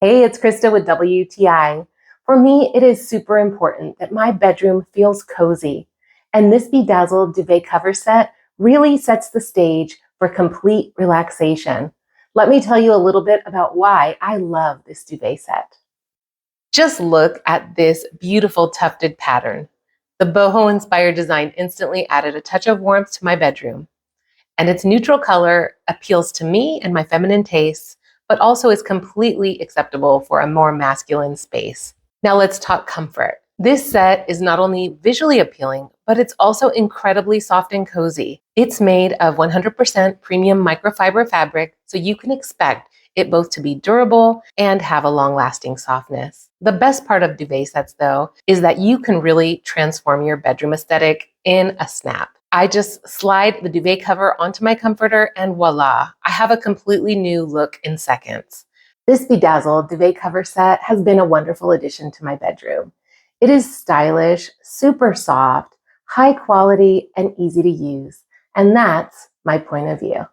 Hey, it's Krista with WTI. For me, it is super important that my bedroom feels cozy. And this Bedazzled duvet cover set really sets the stage for complete relaxation. Let me tell you a little bit about why I love this duvet set. Just look at this beautiful tufted pattern. The boho-inspired design instantly added a touch of warmth to my bedroom. And its neutral color appeals to me and my feminine tastes, but also is completely acceptable for a more masculine space. Now let's talk comfort. This set is not only visually appealing, but it's also incredibly soft and cozy. It's made of 100% premium microfiber fabric, so you can expect it both to be durable and have a long-lasting softness. The best part of duvet sets, though, is that you can really transform your bedroom aesthetic in a snap. I just slide the duvet cover onto my comforter and voila, I have a completely new look in seconds. This Bedazzled duvet cover set has been a wonderful addition to my bedroom. It is stylish, super soft, high quality, and easy to use. And that's my point of view.